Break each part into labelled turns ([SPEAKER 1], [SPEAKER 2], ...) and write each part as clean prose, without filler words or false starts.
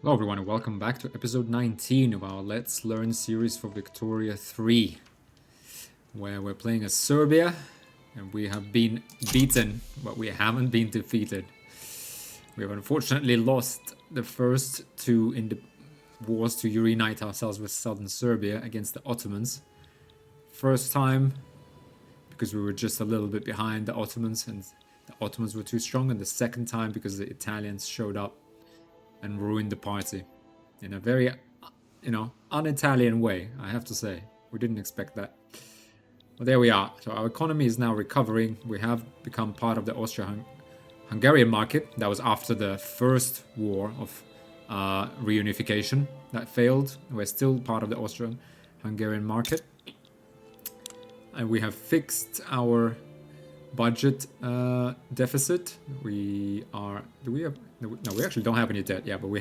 [SPEAKER 1] Hello everyone and welcome back to episode 19 of our Let's Learn series for Victoria 3, where we're playing as Serbia and we have been beaten, but we haven't been defeated. We have unfortunately lost the first two in the wars to reunite ourselves with southern Serbia against the Ottomans. First time because we were just a little bit behind the Ottomans and the Ottomans were too strong, and the second time because the Italians showed up and ruined the party in a very, un-Italian way, I have to say. We didn't expect that. But there we are. So our economy is now recovering. We have become part of the Austro-Hungarian market. That was after the first war of reunification that failed. We're still part of the Austro-Hungarian market. And we have fixed our budget deficit. We are. Do we have? No, we actually don't have any debt. Yeah, but we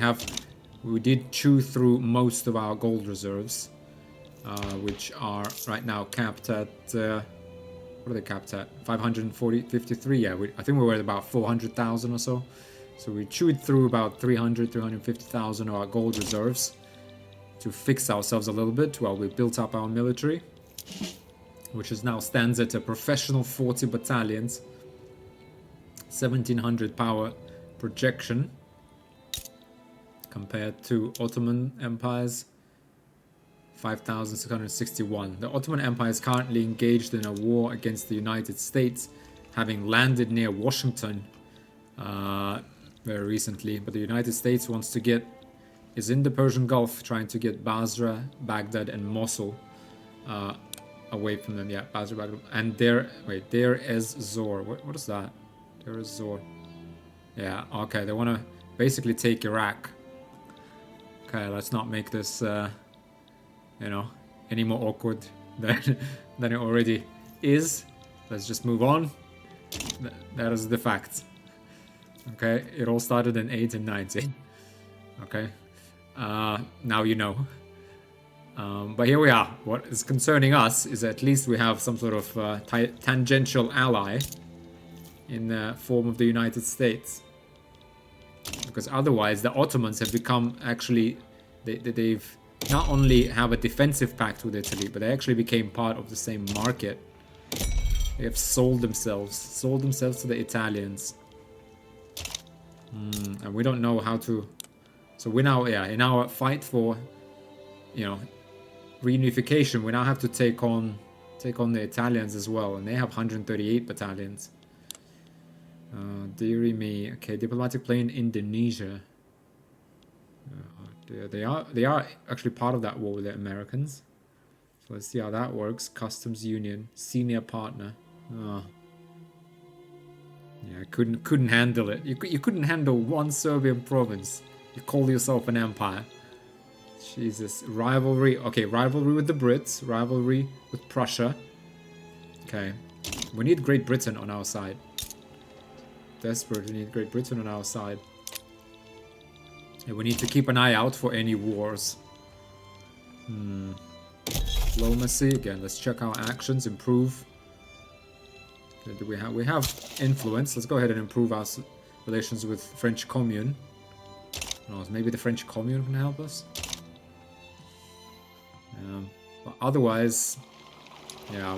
[SPEAKER 1] did chew through most of our gold reserves, which are right now capped at. What are they capped at? 553. Yeah, I think we were at about 400,000 or so. So we chewed through about 350,000 of our gold reserves to fix ourselves a little bit while we built up our military, which is now stands at a professional 40 battalions, 1700 power projection, compared to Ottoman Empire's 5,661. The Ottoman Empire is currently engaged in a war against the United States, having landed near Washington very recently, but the United States is in the Persian Gulf, trying to get Basra, Baghdad, and Mosul away from them. Yeah, Basra, Baghdad, and Deir ez-Zor. What is that? Deir ez-Zor. Yeah, okay, they want to basically take Iraq. Okay, let's not make this, any more awkward than it already is. Let's just move on. That is the fact. Okay, it all started in 1890. Okay, now you know. But here we are. What is concerning us is at least we have some sort of tangential ally in the form of the United States. Because otherwise the Ottomans have become actually, they've not only have a defensive pact with Italy, but they actually became part of the same market. They have sold themselves to the Italians. And we don't know how to, so we now, in our fight for, reunification, we now have to take on the Italians as well, and they have 138 battalions. Deary me. Okay, diplomatic play in Indonesia. They are actually part of that war with the Americans. So let's see how that works. Customs Union, senior partner. Oh. Yeah, couldn't handle it. You couldn't handle one Serbian province. You call yourself an empire. Jesus, rivalry. Okay, rivalry with the Brits, rivalry with Prussia. Okay, we need Great Britain on our side. Desperately need Great Britain on our side. And we need to keep an eye out for any wars. Diplomacy, again, let's check our actions, improve. Okay, do we have influence? Let's go ahead and improve our relations with French Commune. No, maybe the French Commune can help us. But otherwise, yeah,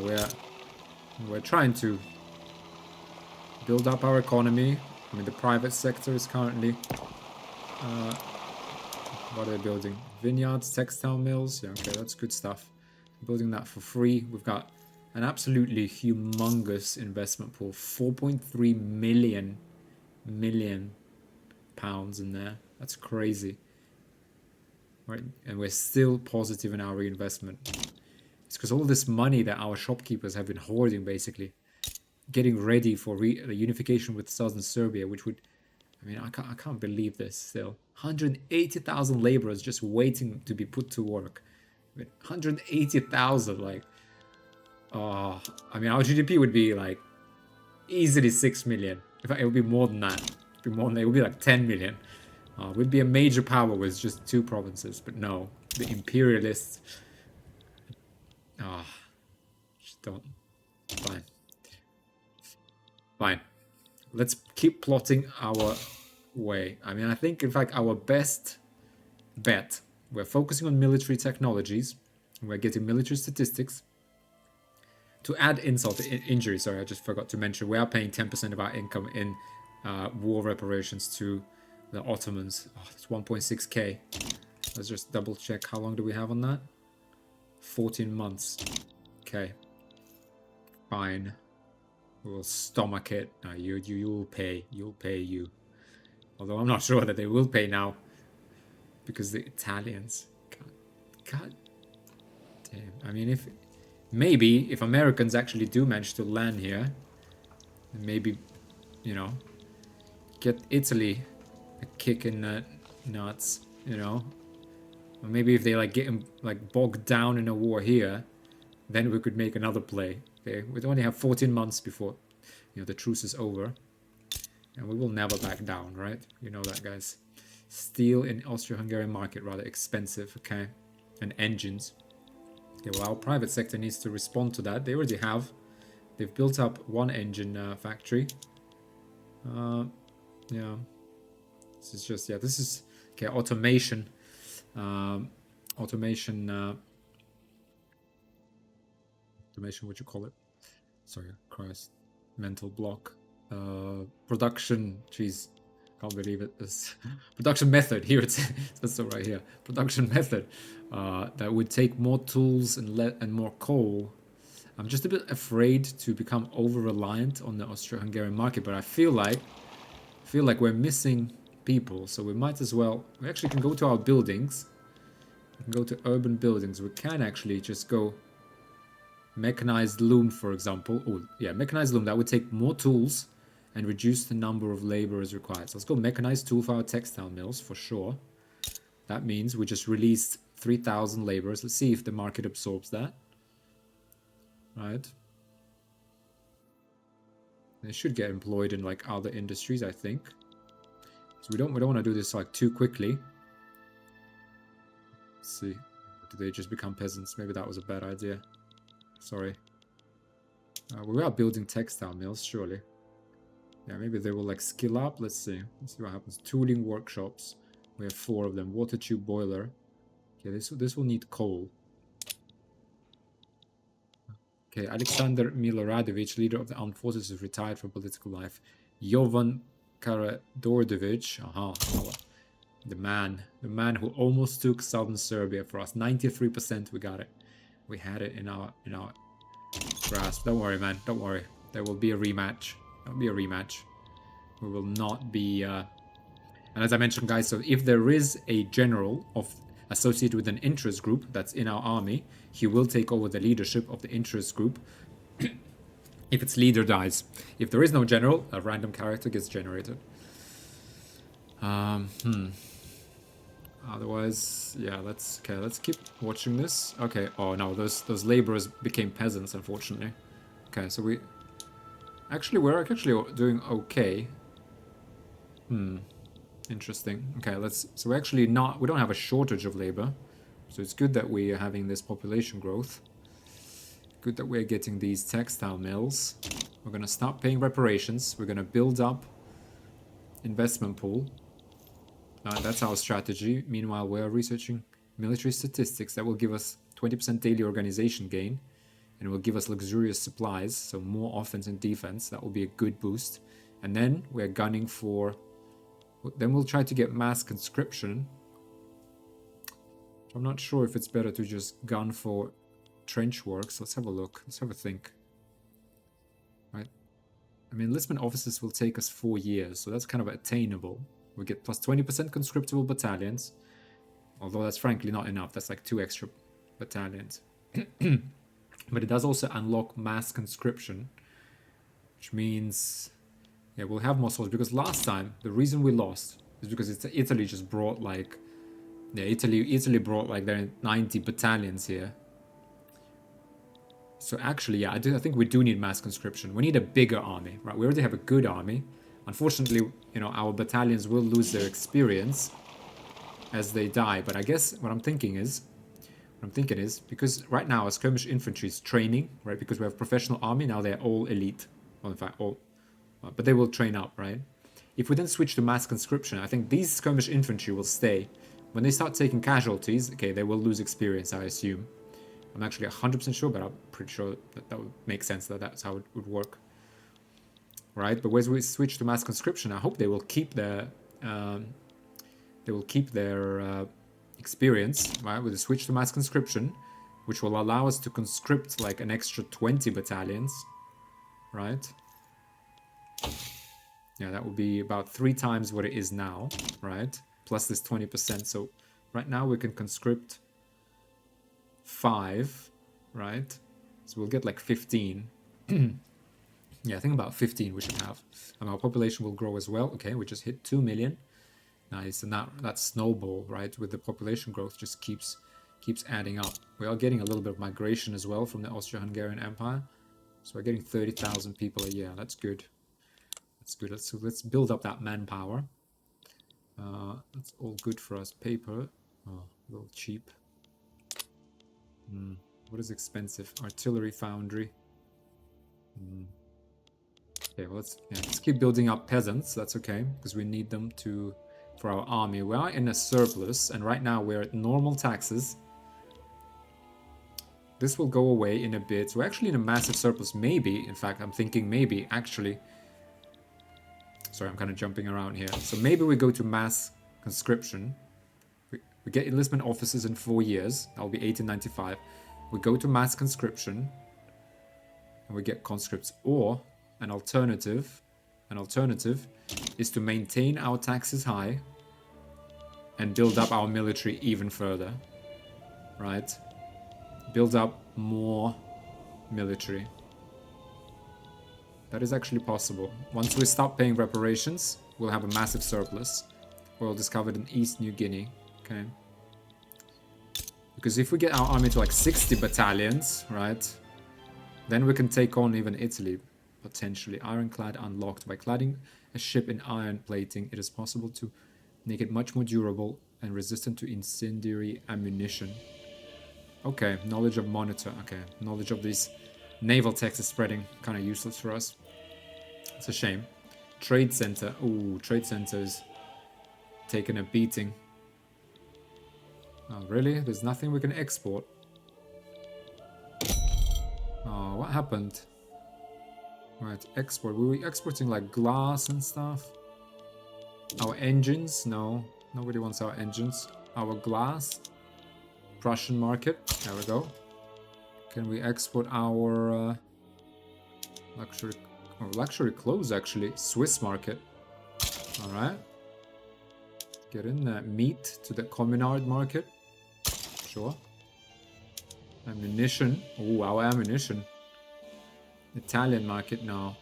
[SPEAKER 1] we're trying to build up our economy. I mean, the private sector is currently what are they building? Vineyards, textile mills. Yeah, okay, that's good stuff. Building that for free. We've got an absolutely humongous investment pool, 4.3 million pounds in there. That's crazy. Right, and we're still positive in our reinvestment. It's because all this money that our shopkeepers have been hoarding, basically, getting ready for the unification with southern Serbia, which would, I mean, I can't believe this still. 180,000 laborers just waiting to be put to work. I mean, 180,000, like, I mean, our GDP would be like easily 6 million. In fact, it would be more than that. It would be like 10 million. We'd be a major power with just 2 provinces, but no, the imperialists. Just don't. Fine. Let's keep plotting our way. I mean, I think, in fact, our best bet. We're focusing on military technologies. We're getting military statistics. To add insult to injury, sorry, I just forgot to mention, we are paying 10% of our income in war reparations to the Ottomans. Oh, that's 1.6k. Let's just double check. How long do we have on that? 14 months. Okay. Fine. We'll stomach it. No, you'll pay. You'll pay you. Although I'm not sure that they will pay now. Because the Italians. God damn. I mean, if Americans actually do manage to land here, maybe, you know, get Italy a kick in the nuts, you know. Or maybe if they like get like bogged down in a war here, then we could make another play. Okay, we'd only have 14 months before, you know, the truce is over, and we will never back down, right? You know that, guys. Steel in Austro-Hungarian market rather expensive, okay, and engines. Okay, well, our private sector needs to respond to that. They already have. They've built up one engine factory. Yeah. This is just, yeah, this is, okay, automation. Automation, what you call it? Sorry, Christ. Mental block. Production, jeez. Can't believe it. This production method, here it's so right here. Production method that would take more tools and more coal. I'm just a bit afraid to become over-reliant on the Austro-Hungarian market, but I feel like we're missing people, so we might as well. We actually can go to our buildings. We can go to urban buildings. We can actually just go mechanized loom, for example. Oh yeah, mechanized loom. That would take more tools and reduce the number of laborers required. So let's go mechanized tool for our textile mills for sure. That means we just released 3,000 laborers. Let's see if the market absorbs that. Right. They should get employed in like other industries, I think. So we don't want to do this like too quickly. Let's see. Do they just become peasants? Maybe that was a bad idea. Sorry. We are building textile mills, surely. Yeah, maybe they will like skill up. Let's see. Let's see what happens. Tooling workshops. We have 4 of them. Water tube boiler. Okay, this will need coal. Okay, Alexander Miloradovic, leader of the armed forces, is retired from political life. Jovan Karađorđević, the man who almost took southern Serbia for us. 93%, we got it. We had it in our grasp. Don't worry, man. Don't worry. There will be a rematch. There'll be a rematch. We will not be. And as I mentioned, guys, so if there is a general associated with an interest group that's in our army, he will take over the leadership of the interest group if its leader dies. If there is no general, a random character gets generated. Otherwise, yeah, let's keep watching this. Okay. Oh no, those laborers became peasants, unfortunately. Okay, so we're actually doing okay. Interesting. Okay, so we're actually we don't have a shortage of labor. So it's good that we are having this population growth. Good that we're getting these textile mills. We're going to start paying reparations. We're going to build up investment pool. That's our strategy. Meanwhile, we're researching military statistics that will give us 20% daily organization gain. And will give us luxurious supplies. So more offense and defense. That will be a good boost. And then we're gunning for... Then we'll try to get mass conscription. I'm not sure if it's better to just gun for trench works. Let's have a look. Let's have a think. Right. I mean, enlistment officers will take us 4 years, so that's kind of attainable. We get plus 20% conscriptable battalions. Although that's frankly not enough. That's like 2 extra battalions. But it does also unlock mass conscription. Which means... Yeah, we'll have more soldiers, because last time, the reason we lost is because Italy just brought like... Yeah, Italy brought like their 90 battalions here. So actually, yeah, I think we do need mass conscription. We need a bigger army, right? We already have a good army. Unfortunately, you know, our battalions will lose their experience as they die. But I guess what I'm thinking is, because right now our skirmish infantry is training, right? Because we have professional army, now they're all elite. Well, in fact, all... But they will train up, right? If we then switch to mass conscription, I think these skirmish infantry will stay. When they start taking casualties, okay, they will lose experience, I assume. I'm actually 100% sure, but I'm pretty sure that would make sense, that that's how it would work. Right, but when we switch to mass conscription, I hope they will keep their experience, right, with the switch to mass conscription, which will allow us to conscript like an extra 20 battalions, right? Yeah, that would be about 3 times what it is now, right? Plus this 20%. So right now we can conscript 5, right? So we'll get like 15. Yeah, I think about 15 we should have. And our population will grow as well. Okay, we just hit 2 million. Nice, and that snowball, right, with the population growth just keeps adding up. We are getting a little bit of migration as well from the Austro-Hungarian Empire. So we're getting 30,000 people a year. That's good. That's good. Let's build up that manpower. That's all good for us. Paper, oh, a little cheap. What is expensive? Artillery foundry. Okay, well, let's keep building up peasants. That's okay, because we need them for our army. We are in a surplus, and right now we're at normal taxes. This will go away in a bit. We're actually in a massive surplus. Maybe, in fact, I'm thinking maybe, actually... Sorry, I'm kind of jumping around here. So maybe we go to mass conscription. We get enlistment officers in 4 years. That'll be 1895. We go to mass conscription. And we get conscripts. Or, an alternative is to maintain our taxes high and build up our military even further, right? Build up more military. That is actually possible. Once we stop paying reparations, we'll have a massive surplus. Oil discovered in East New Guinea. Okay. Because if we get our army to like 60 battalions, right? Then we can take on even Italy. Potentially. Ironclad unlocked. By cladding a ship in iron plating, it is possible to make it much more durable and resistant to incendiary ammunition. Okay, knowledge of monitor. Okay, knowledge of these naval techs is spreading. Kind of useless for us. It's a shame. Trade center. Ooh, trade center is taking a beating. Oh, really? There's nothing we can export. Oh, what happened? Right, export. Were we exporting like glass and stuff? Our engines? No. Nobody wants our engines. Our glass? Prussian market. There we go. Can we export our luxury... Oh, luxury clothes, actually. Swiss market. Alright. Get in there. Meat to the communard market. Sure. Ammunition. Oh, our ammunition. Italian market now.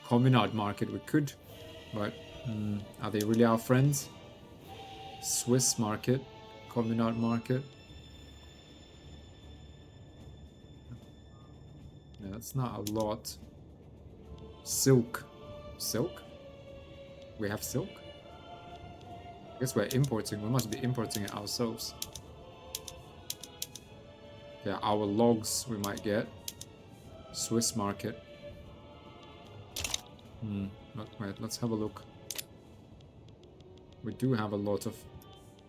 [SPEAKER 1] Communard market we could. But are they really our friends? Swiss market. Communard market. Yeah, that's not a lot. Silk. Silk? We have silk? I guess we're importing. We must be importing it ourselves. Yeah, our logs we might get. Swiss market. Wait, let's have a look. We do have a lot of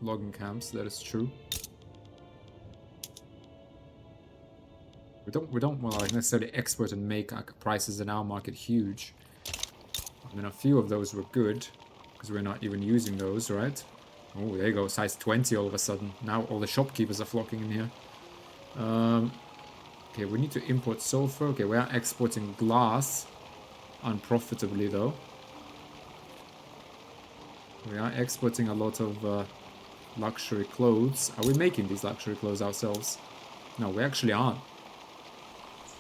[SPEAKER 1] logging camps, that is true. We don't want to like necessarily export and make like, prices in our market huge. I mean, a few of those were good, because we're not even using those, right? Oh, there you go, size 20 all of a sudden. Now all the shopkeepers are flocking in here. Okay, we need to import sulfur. Okay, we are exporting glass. Unprofitably, though. We are exporting a lot of luxury clothes. Are we making these luxury clothes ourselves? No, we actually aren't.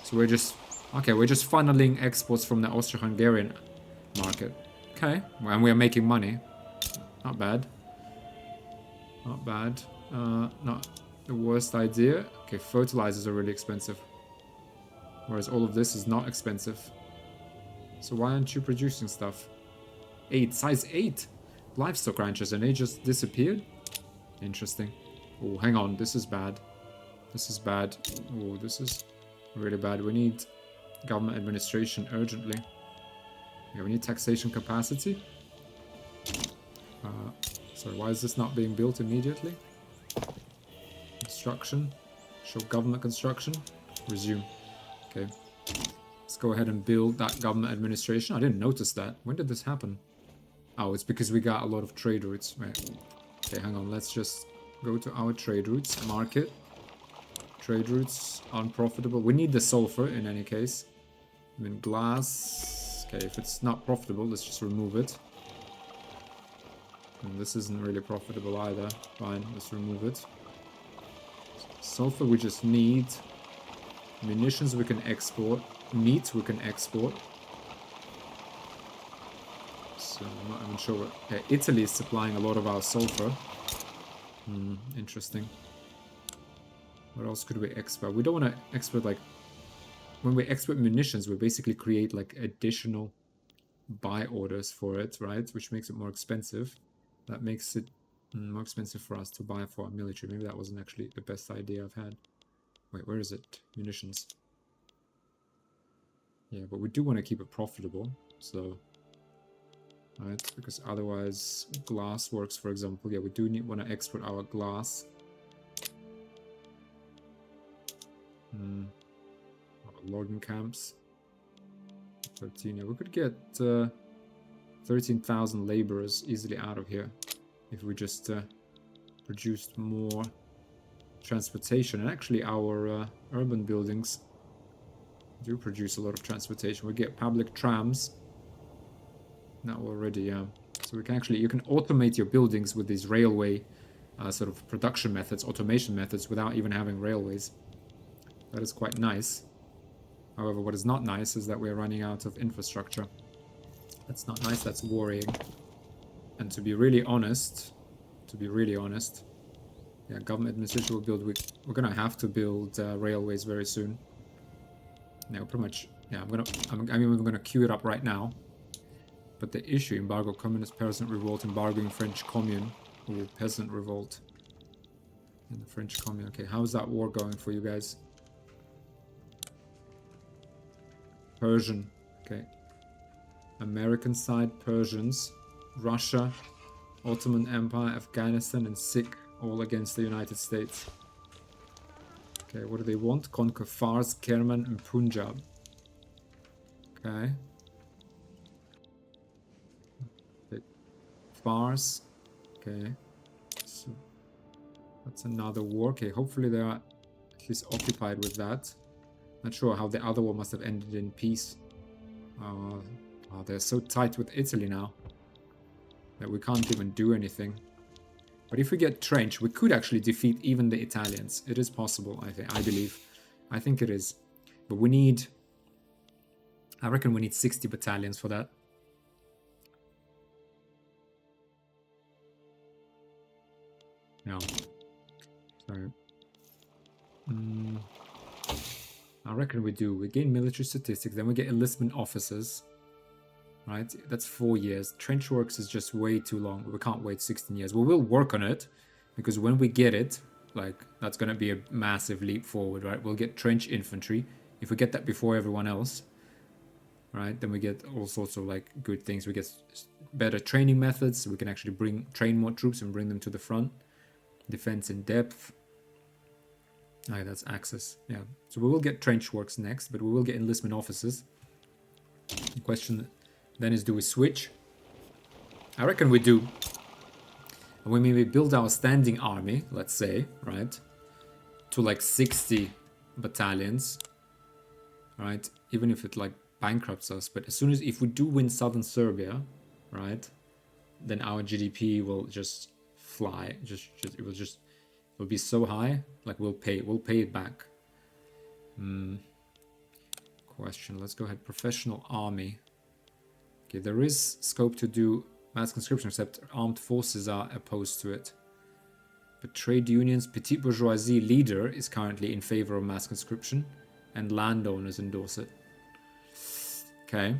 [SPEAKER 1] So we're just... Okay, we're just funneling exports from the Austro-Hungarian market. Okay, and we're making money. Not bad. Not bad. Not the worst idea. Okay, fertilizers are really expensive. Whereas all of this is not expensive. So why aren't you producing stuff? 8, size 8! Livestock ranchers, and they just disappeared? Interesting. Oh, hang on, this is bad. This is bad. Oh, this is really bad. We need government administration urgently. Yeah, we need taxation capacity. So why is this not being built immediately? Construction. Show government construction. Resume. Okay. Let's go ahead and build that government administration. I didn't notice that. When did this happen? Oh, it's because we got a lot of trade routes. Right. Okay, hang on. Let's just go to our trade routes. Market. Trade routes. Unprofitable. We need the sulfur in any case. I mean, glass. Okay, if it's not profitable, let's just remove it. And this isn't really profitable either. Fine, let's remove it. Sulfur we just need. Munitions we can export. Meat we can export. So I'm not even sure what... Yeah, Italy is supplying a lot of our sulfur. Interesting. What else could we export? We don't want to export like... When we export munitions, we basically create like additional buy orders for it, right? Which makes it more expensive. That makes it more expensive for us to buy for our military. Maybe that wasn't actually the best idea I've had. Wait, where is it? Munitions. Yeah, but we do want to keep it profitable, so... Right, because otherwise glass works, for example. Yeah, we do want to export our glass. Our logging camps. 13, yeah, we could get 13,000 laborers easily out of here if we just produced more transportation. And actually our urban buildings do produce a lot of transportation. We get public trams now already, yeah. So we can actually, you can automate your buildings with these railway sort of production methods, automation methods, without even having railways. That is quite nice. However, what is not nice is that we're running out of infrastructure. That's not nice, that's worrying. And to be really honest, yeah, government administration will build, we're gonna have to build railways very soon. Yeah, pretty much, yeah, I mean, we're gonna queue it up right now. But the issue, embargo, communist peasant revolt, embargoing French commune, or peasant revolt in the French commune. Okay, how's that war going for you guys? Persian, okay. American side, Persians, Russia, Ottoman Empire, Afghanistan, and Sikh, all against the United States. Okay, what do they want? Conquer Fars, Kerman, and Punjab. Okay. Fars. Okay. So that's another war. Okay, hopefully they are at least occupied with that. Not sure how the other war must have ended in peace. Oh, they're so tight with Italy now that we can't even do anything. But if we get trench, we could actually defeat even the Italians. It is possible, I believe. I think it is. But we need... I reckon we need 60 battalions for that. No. Sorry. I reckon we do. We gain military statistics, then we get enlistment officers. Right? That's 4 years. Trench works is just way too long. We can't wait 16 years. We will work on it, because when we get it, like, that's going to be a massive leap forward, right? We'll get trench infantry. If we get that before everyone else, right, then we get all sorts of, like, good things. We get better training methods, so we can actually train more troops and bring them to the front. Defense in depth. Okay, that's access. Yeah. So we will get trench works next, but we will get enlistment officers. The question then is, do we switch? I reckon we do. And we maybe build our standing army, let's say, right, to like 60 battalions, right? Even if it like bankrupts us, but as soon as, if we do win southern Serbia, right, then our GDP will just fly. It'll be so high, like we'll pay it back. Question. Let's go ahead. Professional army. Okay, there is scope to do mass conscription, except armed forces are opposed to it. But trade unions, petite bourgeoisie leader is currently in favor of mass conscription, and landowners endorse it. Okay.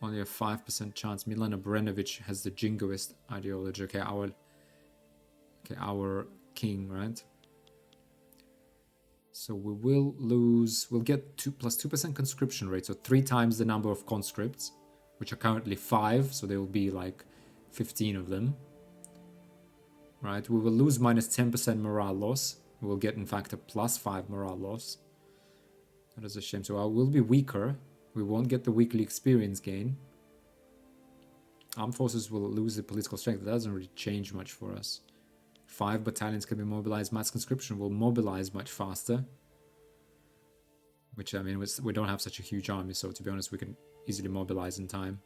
[SPEAKER 1] Only a 5% chance. Milana Brenovic has the jingoist ideology. Okay, our king, right? So we will lose, we'll get plus 2% conscription rate, so 3 times the number of conscripts, which are currently 5, so there will be like 15 of them. right? We will lose minus 10% morale loss. We will get, in fact, a plus 5 morale loss. That is a shame. So I will be weaker. We won't get the weekly experience gain. Armed forces will lose the political strength. That doesn't really change much for us. 5 battalions can be mobilized. Mass conscription will mobilize much faster. Which, I mean, we don't have such a huge army, so to be honest, we can easily mobilize in time.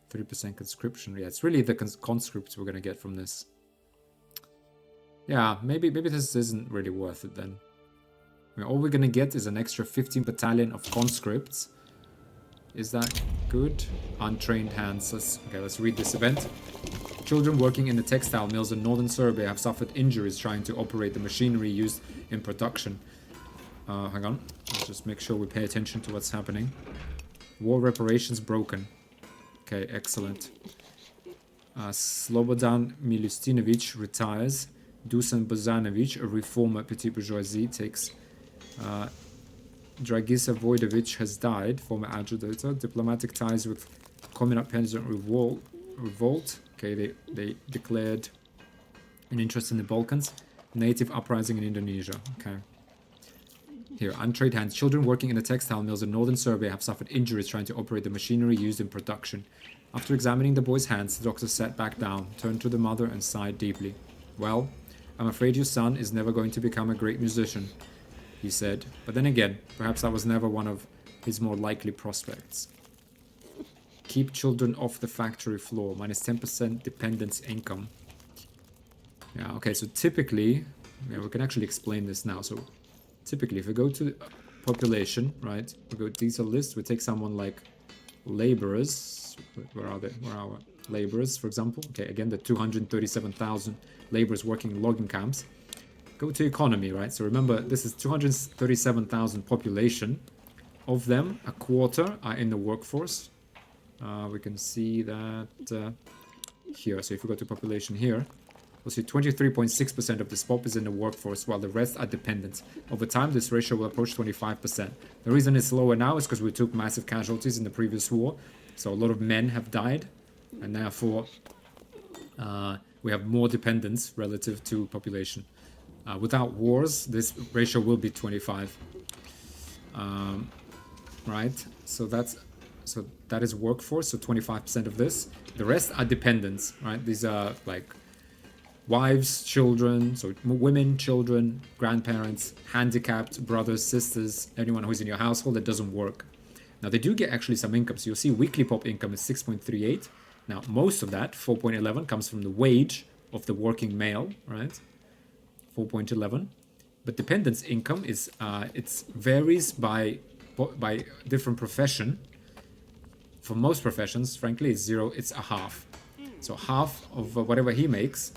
[SPEAKER 1] 30% conscription. Yeah, it's really the conscripts we're going to get from this. Yeah, maybe this isn't really worth it then. I mean, all we're going to get is an extra 15 battalion of conscripts. Is that good? Untrained hands. Let's read this event. Children working in the textile mills in northern Serbia have suffered injuries trying to operate the machinery used in production. Hang on. Let's just make sure we pay attention to what's happening. War reparations broken. Okay, excellent. Slobodan Milustinovic retires. Dusan Bozanovic, a reformer petit bourgeoisie, takes... Dragisa Vojdovic has died, former agitator. Diplomatic ties with Communist Peasant Revolt. Okay, they declared an interest in the Balkans. Native uprising in Indonesia. Okay. Here, untrained hands. Children working in the textile mills in northern Serbia have suffered injuries trying to operate the machinery used in production. After examining the boy's hands, the doctor sat back down, turned to the mother and sighed deeply. Well, I'm afraid your son is never going to become a great musician, he said. But then again, perhaps that was never one of his more likely prospects. Keep children off the factory floor. Minus 10% dependence income. Yeah, okay, so typically... Yeah, we can actually explain this now. So typically, if we go to population, right? We go detail list. We take someone like laborers. Where are they? Where are our laborers, for example? Okay, again, the 237,000 laborers working in logging camps. Go to economy, right? So remember, this is 237,000 population. Of them, a quarter are in the workforce. We can see that here. So if we go to population here, we'll see 23.6% of this pop is in the workforce, while the rest are dependents. Over time, this ratio will approach 25%. The reason it's lower now is because we took massive casualties in the previous war. So a lot of men have died, and therefore we have more dependents relative to population. Without wars, this ratio will be 25. Right? So that is workforce, so 25% of this. The rest are dependents, right? These are like wives, children, so women, children, grandparents, handicapped, brothers, sisters, anyone who's in your household that doesn't work. Now, they do get actually some income. So you'll see weekly pop income is 6.38. Now, most of that, 4.11, comes from the wage of the working male, right? 4.11. But dependence income is, it varies by different profession. For most professions, frankly, it's zero, it's a half. So half of whatever he makes,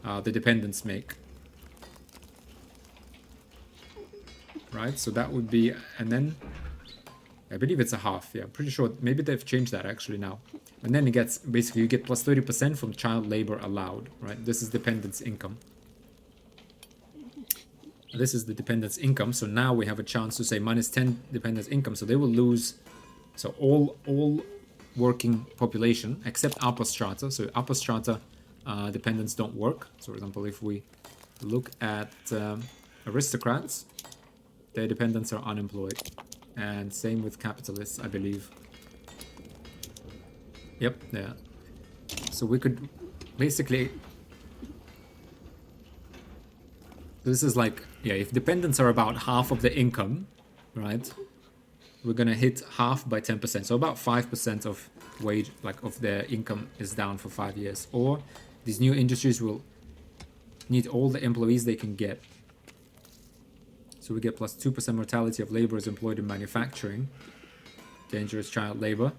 [SPEAKER 1] the dependents make. Right, so that would be, and then, I believe it's a half, yeah, I'm pretty sure, maybe they've changed that actually now. And then it gets, basically you get plus 30% from child labor allowed, right? This is dependents income. This is the dependents income, so now we have a chance to say minus 10 dependents income, so they will lose, so all working population except upper strata, so upper strata dependents don't work. So for example, if we look at aristocrats, their dependents are unemployed, and same with capitalists, I believe. Yep, yeah. So we could basically, this is like, yeah, if dependents are about half of the income, right, we're gonna hit half by 10%, so about 5% of wage, like of their income is down for 5 years. Or these new industries will need all the employees they can get. So we get plus 2% mortality of laborers employed in manufacturing, dangerous child labor.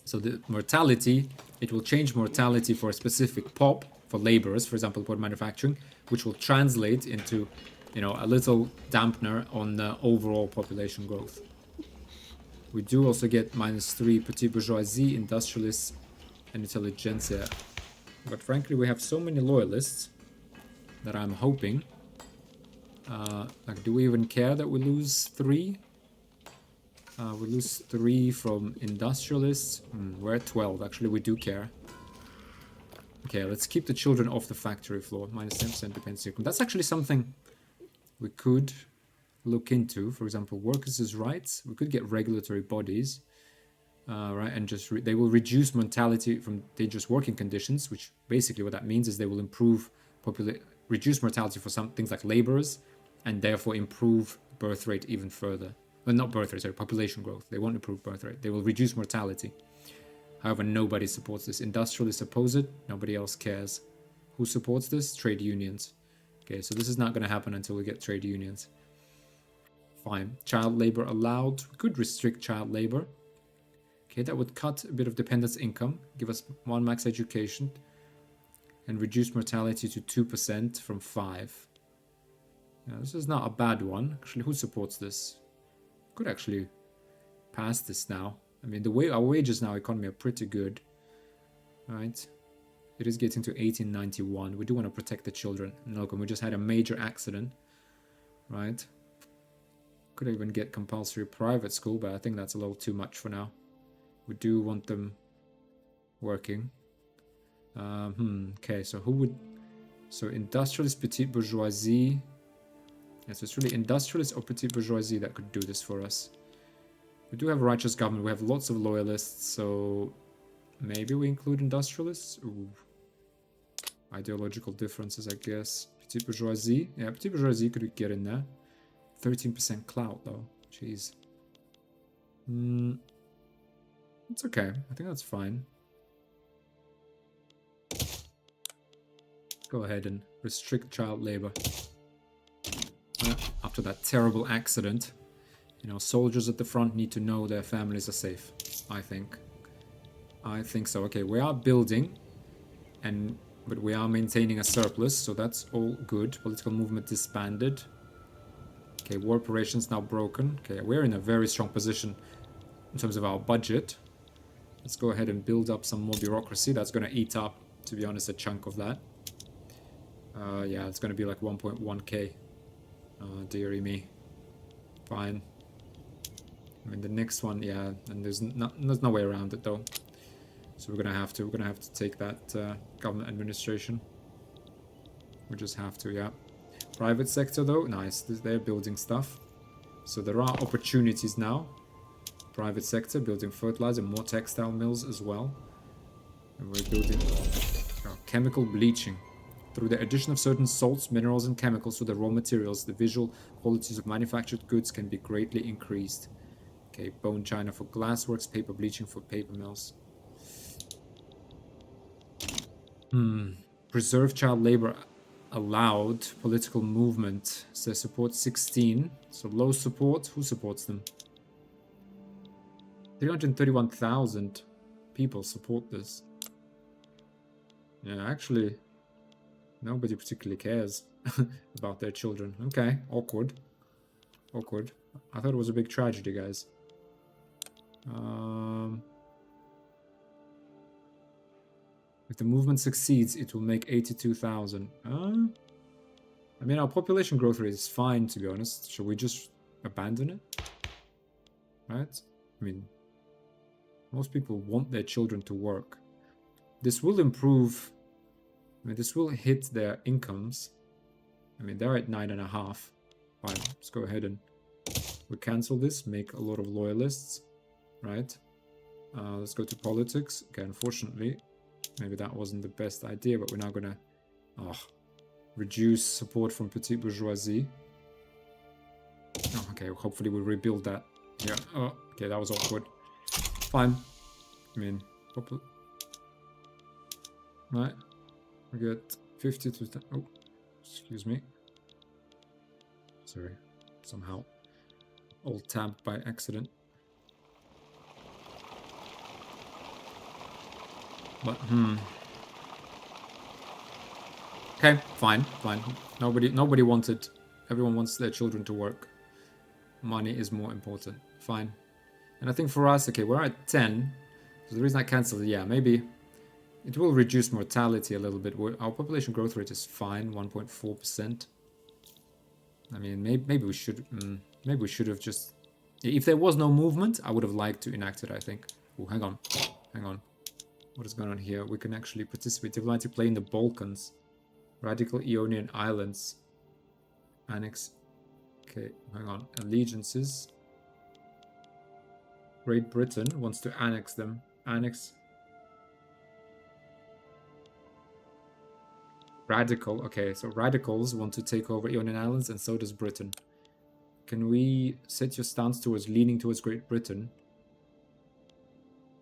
[SPEAKER 1] So the mortality, it will change mortality for a specific pop for laborers, for example, for manufacturing, which will translate into, you know, a little dampener on the overall population growth. We do also get minus 3 petit bourgeoisie, industrialists, and intelligentsia. But frankly, we have so many loyalists that I'm hoping, like, do we even care that we lose 3? We lose 3 from industrialists. We're at 12. Actually, we do care. Okay, let's keep the children off the factory floor. Minus 10% dependency income. That's actually something we could look into. For example, workers' rights. We could get regulatory bodies, right? And just they will reduce mortality from dangerous working conditions, which basically what that means is they will reduce mortality for some things like laborers, and therefore improve birth rate even further. Well, not birth rate, sorry, population growth. They won't improve birth rate. They will reduce mortality. However, nobody supports this. Industrialists oppose it. Nobody else cares. Who supports this? Trade unions. Okay, so this is not going to happen until we get trade unions. Fine. Child labor allowed. We could restrict child labor. Okay, that would cut a bit of dependence income, give us 1 max education, and reduce mortality to 2% from 5. Now, this is not a bad one. Actually, who supports this? Could actually pass this now. I mean, our wages now, economy, are pretty good, right? It is getting to 1891. We do want to protect the children. And look, we just had a major accident, right? Could even get compulsory private school, but I think that's a little too much for now. We do want them working. Okay, so who would... So industrialist, petite bourgeoisie. Yeah, so it's really industrialist or petite bourgeoisie that could do this for us. We do have a righteous government. We have lots of loyalists, so maybe we include industrialists. Ooh. Ideological differences, I guess. Petite bourgeoisie. Yeah, petite bourgeoisie could get in there. 13% clout, though. Jeez. It's okay. I think that's fine. Go ahead and restrict child labor. After that terrible accident, you know, soldiers at the front need to know their families are safe, I think. I think so. Okay, we are building, but we are maintaining a surplus, so that's all good. Political movement disbanded. Okay, war operations now broken. Okay, we're in a very strong position in terms of our budget. Let's go ahead and build up some more bureaucracy. That's going to eat up, to be honest, a chunk of that. Yeah, it's going to be like 1.1k. Dearie me. Fine. I mean, the next one, yeah, and there's no way around it though. So we're gonna have to take that government administration. We just have to, yeah. Private sector though, nice. They're building stuff. So there are opportunities now. Private sector building fertilizer, more textile mills as well. And we're building chemical bleaching. Through the addition of certain salts, minerals, and chemicals to the raw materials, the visual qualities of manufactured goods can be greatly increased. Okay, bone china for glassworks, paper bleaching for paper mills. Preserve child labor allowed. Political movement. So support 16. So low support. Who supports them? 331,000 people support this. Yeah, actually... Nobody particularly cares about their children. Okay, awkward. Awkward. I thought it was a big tragedy, guys. If the movement succeeds, it will make 82,000. I mean, our population growth rate is fine, to be honest. Should we just abandon it? Right? I mean, most people want their children to work. This will improve... I mean, this will hit their incomes. I mean, they're at 9.5. Fine, let's go ahead and we cancel this, make a lot of loyalists, right? Let's go to politics. Okay, unfortunately, maybe that wasn't the best idea, but we're now gonna reduce support from petite bourgeoisie. Oh, okay, hopefully we'll rebuild that. Yeah, oh, okay, that was awkward. Fine. I mean, right. We get 50 to... Oh, excuse me. Sorry. Somehow alt-tabbed by accident. But, Okay, fine. Nobody wanted... Everyone wants their children to work. Money is more important. Fine. And I think for us, okay, we're at 10. So the reason I cancelled it, yeah, maybe... It will reduce mortality a little bit. Our population growth rate is fine, 1.4%. I mean, maybe we should have just... If there was no movement, I would have liked to enact it, I think. Oh, hang on. What is going on here? We can actually participate. If we like to play in the Balkans. Radical Ionian Islands. Annex. Okay, hang on. Allegiances. Great Britain wants to annex them. Annex. Radical. Okay, so radicals want to take over Ionian Islands, and so does Britain. Can we set your stance towards leaning towards Great Britain?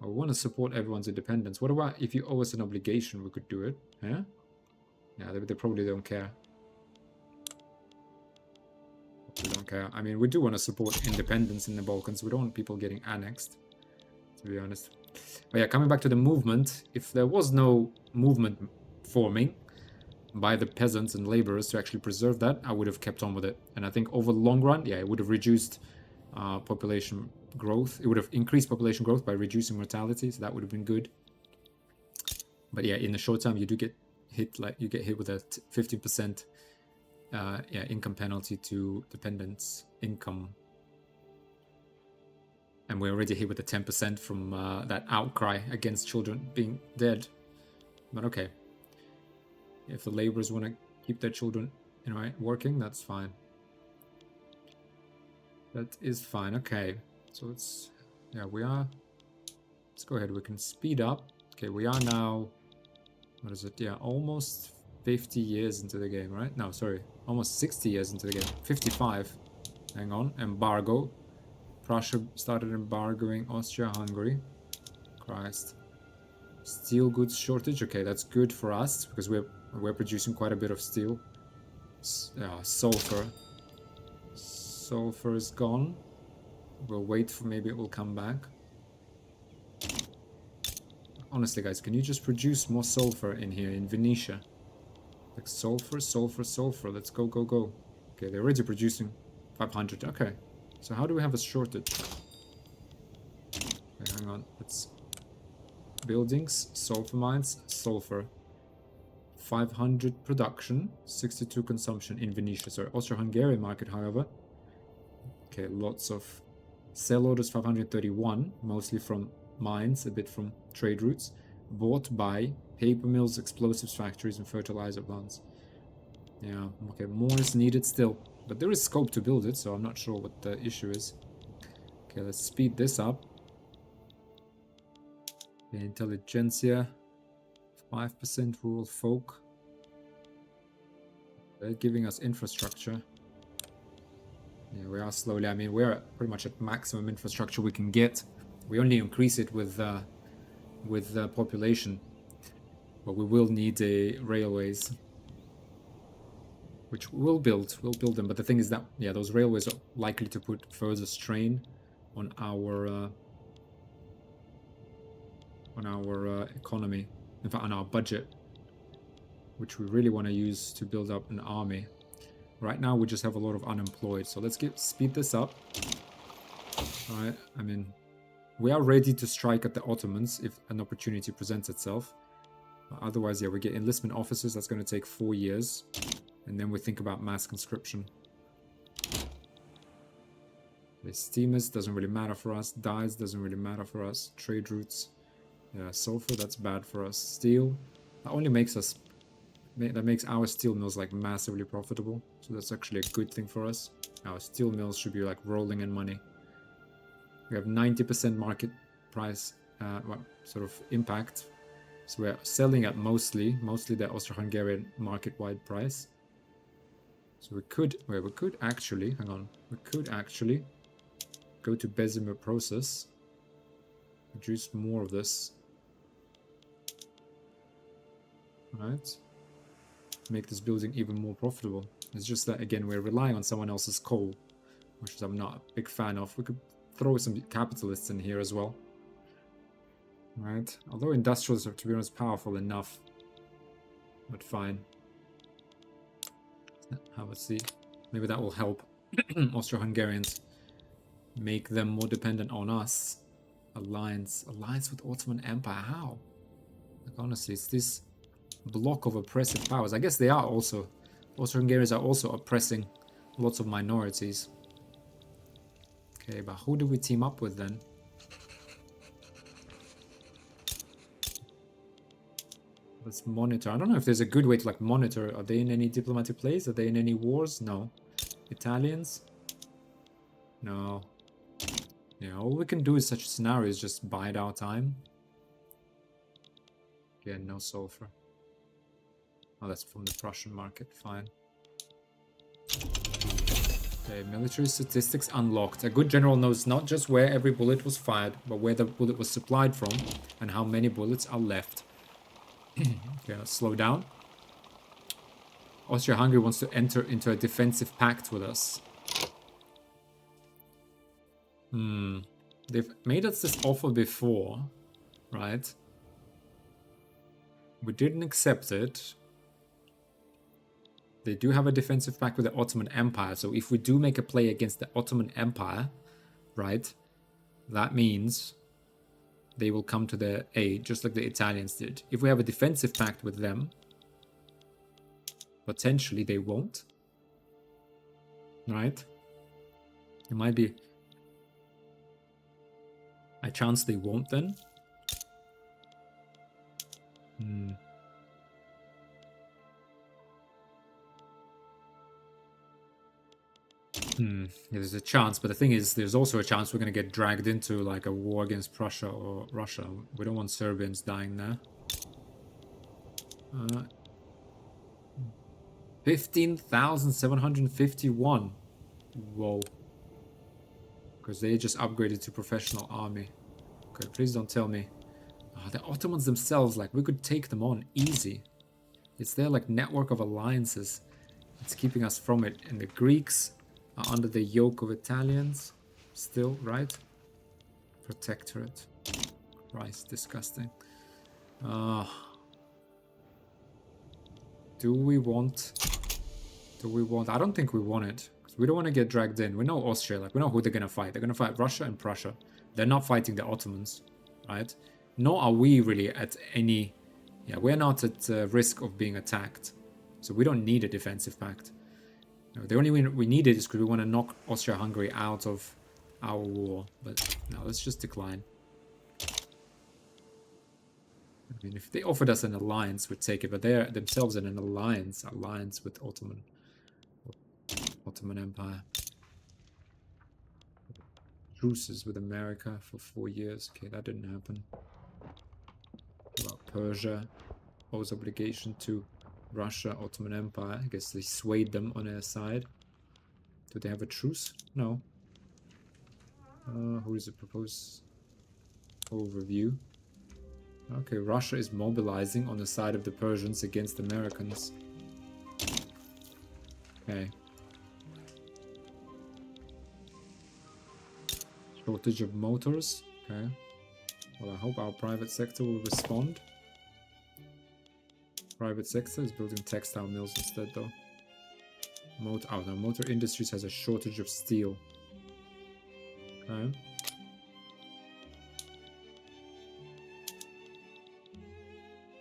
[SPEAKER 1] I want to support everyone's independence. What about if you owe us an obligation? We could do it. Yeah? Yeah, they probably don't care. We don't care. I mean, we do want to support independence in the Balkans. We don't want people getting annexed, to be honest. But yeah, coming back to the movement, if there was no movement forming by the peasants and laborers to actually preserve that, I would have kept on with it. And I think over the long run, yeah, it would have reduced population growth. It would have increased population growth by reducing mortality, so that would have been good. But yeah, in the short term, you do get hit, like you get hit with a 15% income penalty to dependents' income. And we're already hit with the 10% from that outcry against children being dead. But okay. If the laborers want to keep their children, you know, working, that's fine. That is fine. Okay. So let's, yeah, we are, let's go ahead. We can speed up. Okay, we are now, what is it? Yeah, almost 50 years into the game, right? No, sorry. Almost 60 years into the game. 55. Hang on. Embargo. Prussia started embargoing Austria-Hungary. Christ. Steel goods shortage. Okay, that's good for us because we're producing quite a bit of steel. Sulfur. Sulfur is gone. We'll wait for, maybe it will come back. Honestly, guys, can you just produce more sulfur in here, in Venetia? Like sulfur, sulfur, sulfur. Let's go, go, go. Okay, they're already producing 500. Okay. So how do we have a shortage? Okay, hang on. Let's... Buildings, sulfur mines, sulfur. 500 production, 62 consumption in Venetia. Sorry, Austro-Hungarian market, however. Okay, lots of sell orders, 531, mostly from mines, a bit from trade routes. Bought by paper mills, explosives factories, and fertilizer plants. Yeah, okay, more is needed still. But there is scope to build it, so I'm not sure what the issue is. Okay, let's speed this up. Okay, intelligentsia. 5% rural folk. They're giving us infrastructure. Yeah, we are slowly. I mean, we're pretty much at maximum infrastructure we can get. We only increase it with the population, but we will need railways, which we'll build. We'll build them. But the thing is that, yeah, those railways are likely to put further strain on our economy. In fact, on our budget, which we really want to use to build up an army. Right now, we just have a lot of unemployed. So let's speed this up. All right. I mean, we are ready to strike at the Ottomans if an opportunity presents itself. Otherwise, yeah, we get enlistment officers. That's going to take 4 years. And then we think about mass conscription. The steamers doesn't really matter for us. Dyes doesn't really matter for us. Trade routes. Yeah, sulfur, that's bad for us. Steel, that only makes us... That makes our steel mills like massively profitable. So that's actually a good thing for us. Our steel mills should be like rolling in money. We have 90% market price sort of impact. So we're selling at mostly the Austro-Hungarian market-wide price. So we could actually, hang on, we could actually go to Bessemer process, produce more of this. Right? Make this building even more profitable. It's just that, again, we're relying on someone else's coal, which I'm not a big fan of. We could throw some capitalists in here as well. Right? Although industrials are, to be honest, powerful enough. But fine. Have a see. Maybe that will help Austro-Hungarians. Make them more dependent on us. Alliance with Ottoman Empire. How? Like, honestly, it's this block of oppressive powers. I guess they are also... Austro-Hungarians are also oppressing lots of minorities. Okay, but who do we team up with then? Let's monitor. I don't know if there's a good way to like monitor. Are they in any diplomatic plays? Are they in any wars? No. Italians? No. Yeah, all we can do in such a scenario is just bide our time. Yeah, no sulfur. Oh, that's from the Prussian market. Fine. Okay, military statistics unlocked. A good general knows not just where every bullet was fired, but where the bullet was supplied from and how many bullets are left. Okay, let's slow down. Austria-Hungary wants to enter into a defensive pact with us. They've made us this offer before, right? We didn't accept it. They do have a defensive pact with the Ottoman Empire, so if we do make a play against the Ottoman Empire, right, that means they will come to their aid, just like the Italians did. If we have a defensive pact with them, potentially they won't. Right? It might be a chance they won't then. Yeah, there's a chance, but the thing is, there's also a chance we're going to get dragged into like a war against Prussia or Russia. We don't want Serbians dying there. 15,751. Whoa. Because they just upgraded to professional army. Okay, please don't tell me. Oh, the Ottomans themselves, like, we could take them on easy. It's their, like, network of alliances. It's keeping us from it. And the Greeks are under the yoke of Italians. Still, right? Protectorate. Christ, disgusting. Do we want... I don't think we want it. We don't want to get dragged in. We know Austria, like, we know who they're going to fight. They're going to fight Russia and Prussia. They're not fighting the Ottomans, right? Nor are we really at any... Yeah, we're not at risk of being attacked. So we don't need a defensive pact. No, the only way we need it is because we want to knock Austria-Hungary out of our war. But no, let's just decline. I mean, if they offered us an alliance, we'd take it. But they're themselves in an alliance with Ottoman Empire. Truces with America for 4 years. Okay, that didn't happen. About Persia, owes obligation to Russia, Ottoman Empire. I guess they swayed them on their side. Do they have a truce? No. Who is it proposed? Overview. Okay, Russia is mobilizing on the side of the Persians against the Americans. Okay. Shortage of motors. Okay. Well, I hope our private sector will respond. Private sector is building textile mills instead, though. Motor Industries has a shortage of steel. Okay.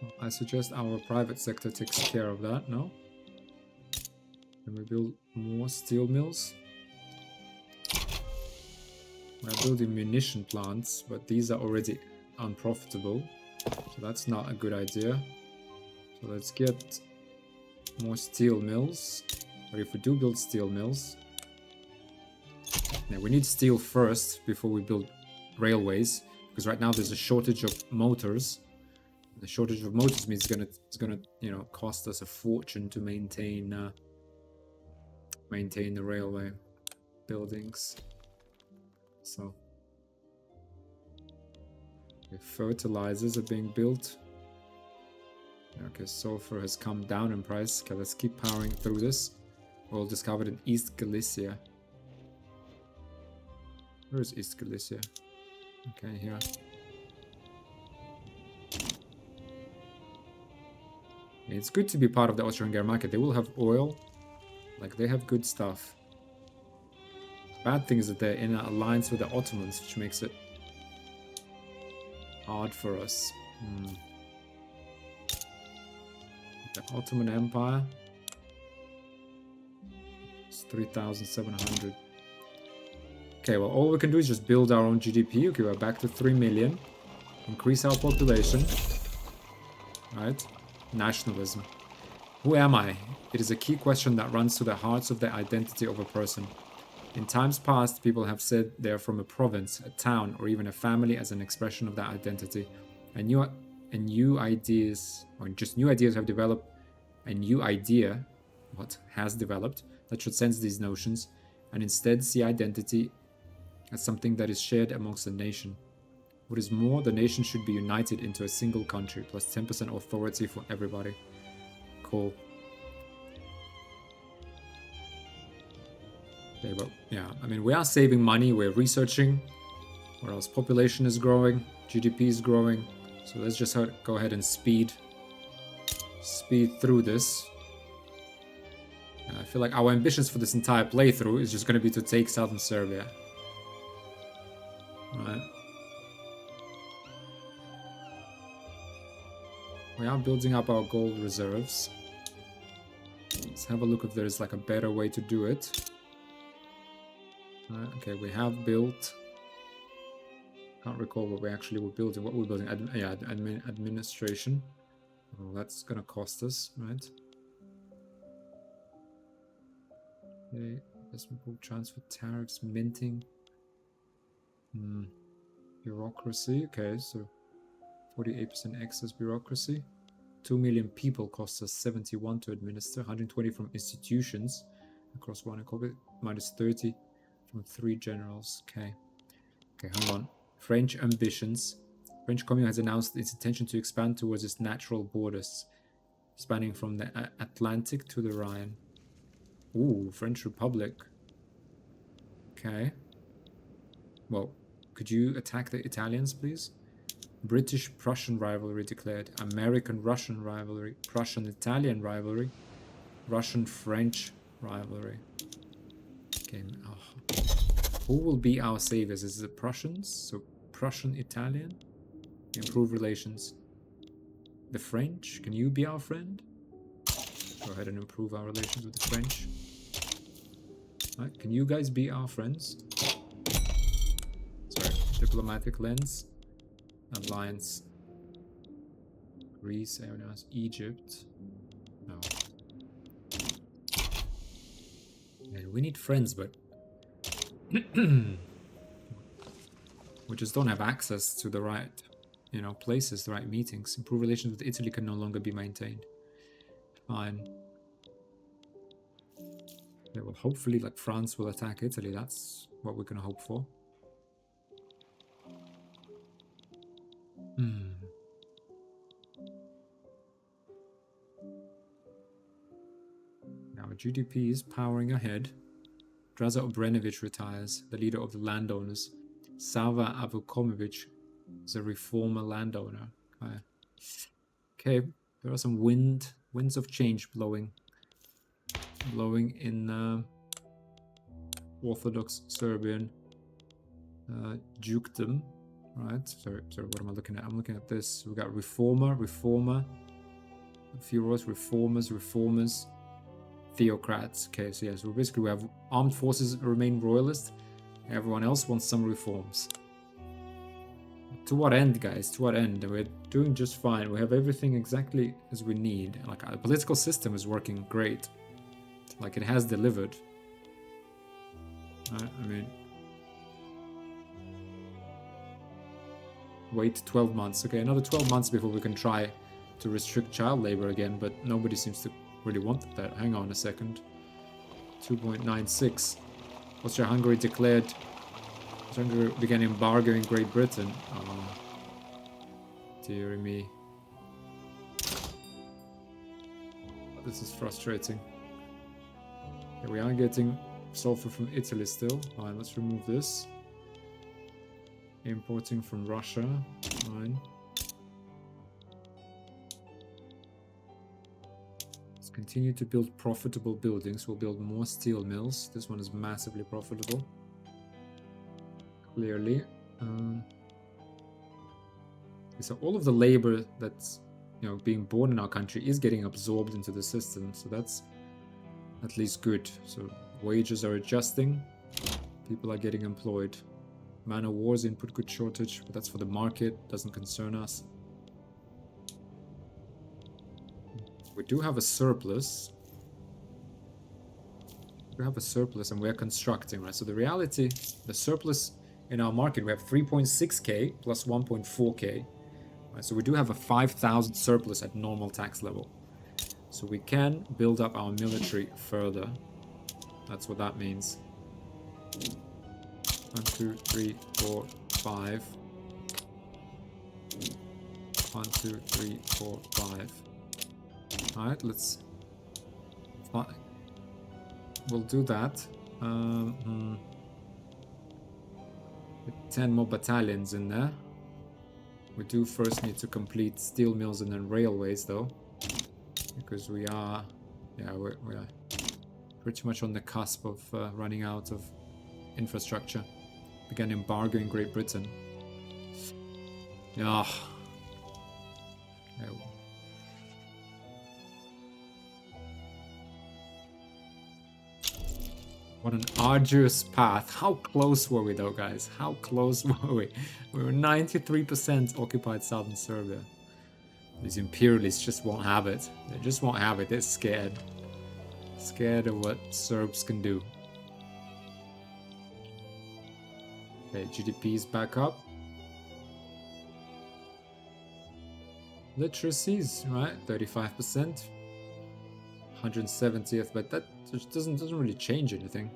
[SPEAKER 1] Well, I suggest our private sector takes care of that, no? Can we build more steel mills? We're building munition plants, but these are already unprofitable. So that's not a good idea. So let's get more steel mills. Or if we do build steel mills... Yeah, we need steel first before we build railways. Because right now there's a shortage of motors. The shortage of motors means it's gonna you know, cost us a fortune to maintain the railway buildings. So okay, fertilizers are being built. Okay, sulfur has come down in price. Okay, let's keep powering through this. Oil discovered in East Galicia. Where is East Galicia? Okay, here. It's good to be part of the Austro-Hungarian market. They will have oil. Like, they have good stuff. Bad thing is that they're in an alliance with the Ottomans, which makes it hard for us. The Ottoman Empire. It's 3,700. Okay, well, all we can do is just build our own GDP. Okay, we're back to 3 million. Increase our population. Right? nationalism. Who am I? It is a key question that runs to the hearts of the identity of a person. In times past, people have said they are from a province, a town, or even a family as an expression of that identity. And new ideas, or just new ideas have developed, a new idea, what has developed, that should sense these notions, and instead see identity as something that is shared amongst the nation. What is more, the nation should be united into a single country, plus 10% authority for everybody. Cool. Okay, but yeah, I mean, we are saving money, we're researching, where else population is growing, GDP is growing, so let's just go ahead and speed through this. I feel like our ambitions for this entire playthrough is just going to be to take Southern Serbia. Right. We are building up our gold reserves. Let's have a look if there's like a better way to do it. Okay, we have built. Can't recall what we actually were building. What we're building? Administration. Well, that's gonna cost us, right? Okay, investment pool transfer, tariffs, minting. Bureaucracy. Okay, so 48% excess bureaucracy. 2 million people costs us 71 to administer. 120 from institutions across one economy. Minus 30 from 3 generals. Okay, hang on. French ambitions. French Commune has announced its intention to expand towards its natural borders, spanning from the Atlantic to the Rhine. Ooh, French Republic. Okay. Well, could you attack the Italians, please? British-Prussian rivalry declared. American-Russian rivalry. Prussian-Italian rivalry. Russian-French rivalry. Okay. Oh. Who will be our saviors? Is it the Prussians? So Prussian-Italian? Improve relations. The French? Can you be our friend? Go ahead and improve our relations with the French. Right, can you guys be our friends? Sorry, diplomatic lens. Alliance. Greece, areas, Egypt. No. Yeah, we need friends, but we just don't have access to the right, places, the right meetings. Improve relations with Italy can no longer be maintained. Fine. Yeah, well, hopefully, like, France will attack Italy. That's what we're gonna hope for. Now, GDP is powering ahead. Draza Obrenović retires, the leader of the landowners. Sava Avukomović is a reformer landowner. Okay, there are some winds of change blowing in Orthodox Serbian dukedom. Right, sorry, what am I looking at? I'm looking at this. We've got reformer, a few rows, reformers, theocrats. Okay, so yes, basically we have armed forces remain royalist. Everyone else wants some reforms. To what end, guys? To what end? We're doing just fine. We have everything exactly as we need. Like, our political system is working great. Like, it has delivered. I mean, wait 12 months. Okay, another 12 months before we can try to restrict child labor again, but nobody seems to really want that. Hang on a second. 2.96. Austria-Hungary declared. Austria-Hungary began embargoing Great Britain. Oh, dear me. This is frustrating. Okay, we are getting sulfur from Italy still. Fine, let's remove this. Importing from Russia. Fine. Let's continue to build profitable buildings. We'll build more steel mills. This one is massively profitable. Clearly. So all of the labor that's being born in our country is getting absorbed into the system. So that's at least good. So wages are adjusting. People are getting employed. Man of War's input good shortage, but that's for the market, doesn't concern us. We do have a surplus. We have a surplus and we're constructing, right? So the reality, the surplus in our market, we have 3.6k plus 1.4k. Right? So we do have a 5,000 surplus at normal tax level. So we can build up our military further. That's what that means. 1, 2, 3, 4, 5. 1, 2, 3, 4, 5. Alright, let's... We'll do that. 10 more battalions in there. We do first need to complete steel mills and then railways, though. Because we are... Yeah, we're pretty much on the cusp of running out of infrastructure. Began embargo in Great Britain. Yeah. What an arduous path. How close were we though, guys? How close were we? We were 93% occupied southern Serbia. These imperialists just won't have it. They just won't have it. They're scared. Scared of what Serbs can do. Okay, GDP is back up. Literacies, right? 35%. 170th, but that just doesn't really change anything.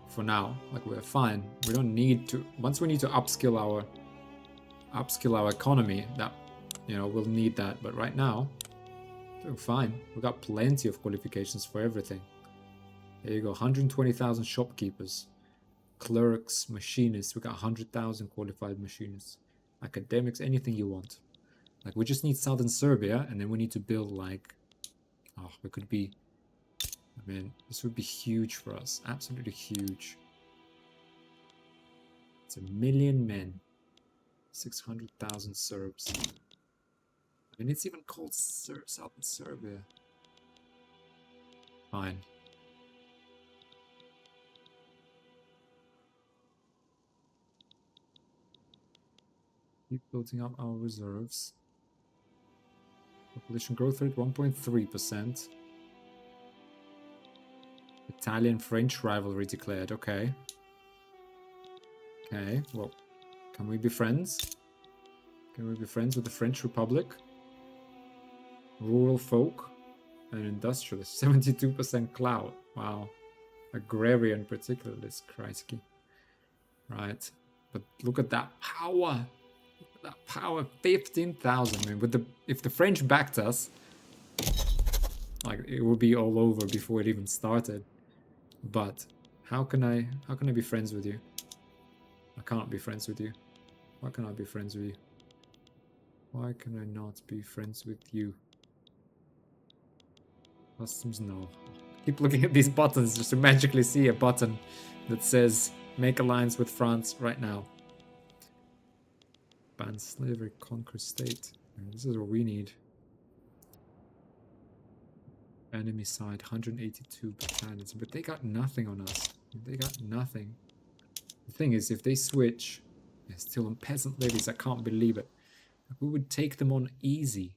[SPEAKER 1] For now, like we're fine. We don't need to. Once we need to upskill our economy, that we'll need that. But right now, we're fine. We've got plenty of qualifications for everything. There you go. 120,000 shopkeepers, clerks, machinists. We got 100,000 qualified machinists, academics, anything you want. Like we just need southern Serbia, and then we need to build like. Oh, we could be... I mean, this would be huge for us. Absolutely huge. It's 1 million men. 600,000 Serbs. I mean, it's even called Southern Serbia. Fine. Keep building up our reserves. Population growth rate 1.3%. Italian-French rivalry declared. Okay. Okay, well, can we be friends? Can we be friends with the French Republic? Rural folk and industrialists. 72% clout. Wow. Agrarian particularist. Kreisky. Right. But look at that power. That power, 15,000. I mean, if the French backed us, like it would be all over before it even started. But how can I be friends with you? I can't be friends with you. Why can't I be friends with you? Why can I not be friends with you? Customs, no. Keep looking at these buttons just to magically see a button that says make alliance with France right now. Ban slavery, conquer state. This is what we need. Enemy side, 182 battalions. But they got nothing on us. They got nothing. The thing is, if they switch, they're still on peasant levies. I can't believe it. We would take them on easy.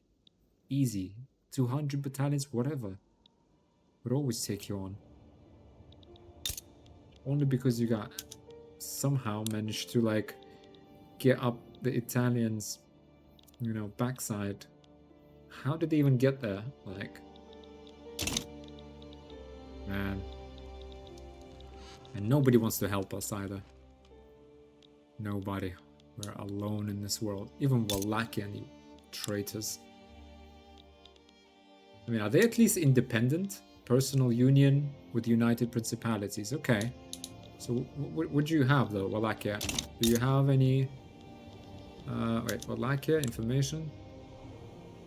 [SPEAKER 1] Easy. 200 battalions, whatever. Would always take you on. Only because you got somehow managed to like get up the Italians, backside. How did they even get there? Like, man. And nobody wants to help us either. Nobody. We're alone in this world. Even Wallachia, you traitors. I mean, are they at least independent? Personal union with United Principalities. Okay. So what do you have though, Wallachia? Do you have any... wait, Wallachia, information.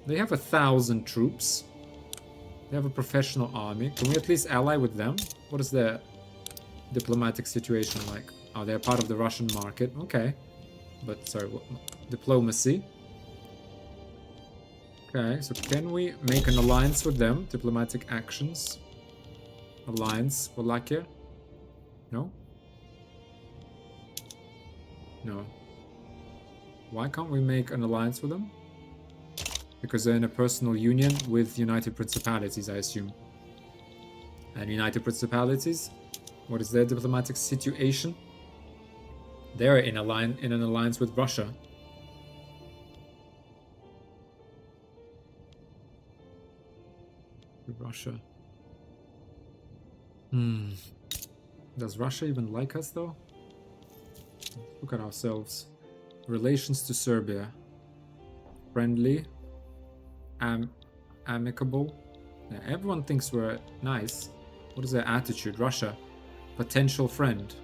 [SPEAKER 1] They have 1,000 troops. They have a professional army. Can we at least ally with them? What is their diplomatic situation like? Oh, they're part of the Russian market. Okay. But, sorry, what, diplomacy. Okay, so can we make an alliance with them? Diplomatic actions. Alliance, Wallachia? No? No. Why can't we make an alliance with them? Because they're in a personal union with United Principalities, I assume. And United Principalities, what is their diplomatic situation? They're in an alliance with Russia. Russia. Does Russia even like us, though? Look at ourselves. Relations to Serbia. Friendly. Amicable. Yeah, everyone thinks we're nice. What is their attitude? Russia. Potential friend.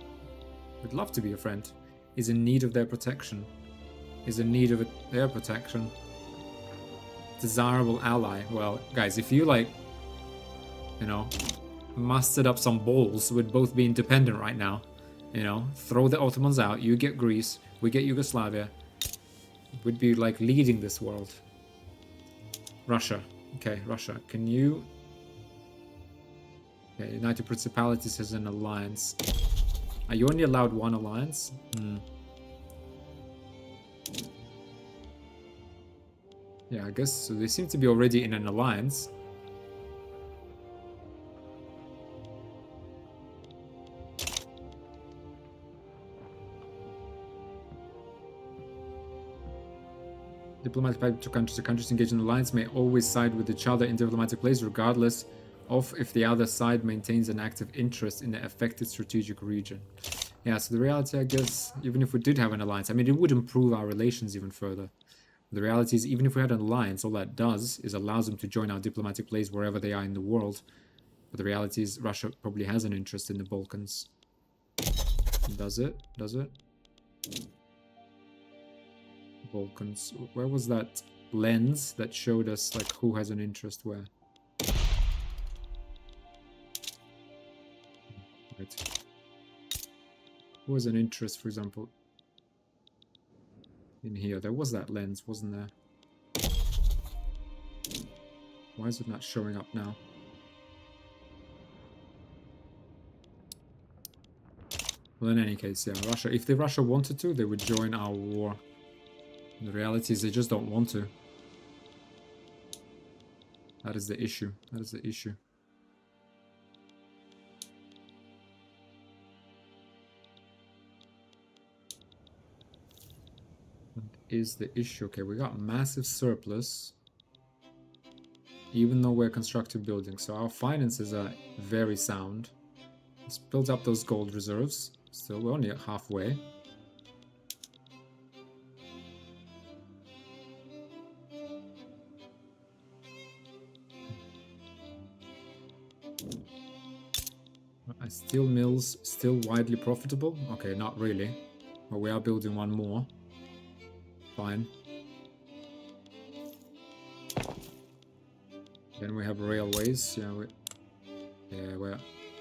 [SPEAKER 1] Would love to be a friend. Is in need of their protection. Is in need of their protection. Desirable ally. Well, guys, if you like, you know, mustered up some balls, we'd both be independent right now. You know, throw the Ottomans out, you get Greece, we get Yugoslavia. We'd be like leading this world. Russia. Okay, Russia. Can you... Okay, United Principalities has an alliance. Are you only allowed one alliance? Yeah, I guess so. They seem to be already in an alliance. Diplomatic pipe to countries. The countries engaged in alliance may always side with each other in diplomatic plays, regardless of if the other side maintains an active interest in the affected strategic region. Yeah, so the reality, I guess, even if we did have an alliance, I mean, it would improve our relations even further. The reality is, even if we had an alliance, all that does is allows them to join our diplomatic plays wherever they are in the world. But the reality is, Russia probably has an interest in the Balkans. Does it? Does it? Balkans. Where was that lens that showed us like who has an interest where? Right. Who has an interest, for example, in here? There was that lens, wasn't there? Why is it not showing up now? Well, in any case, yeah, Russia. If Russia wanted to, they would join our war. The reality is they just don't want to. That is the issue. That is the issue. That is the issue. Okay, we got massive surplus. Even though we're constructing buildings. So our finances are very sound. Let's build up those gold reserves. Still, we're only at halfway. Steel mills still widely profitable? Okay, not really. But we are building one more. Fine. Then we have railways. Yeah,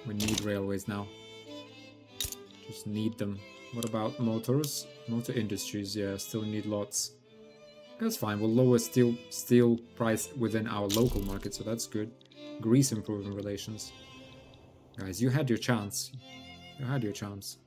[SPEAKER 1] we need railways now. Just need them. What about motors? Motor industries, yeah, still need lots. That's fine. We'll lower steel price within our local market, so that's good. Greece improving relations. Guys, you had your chance. You had your chance.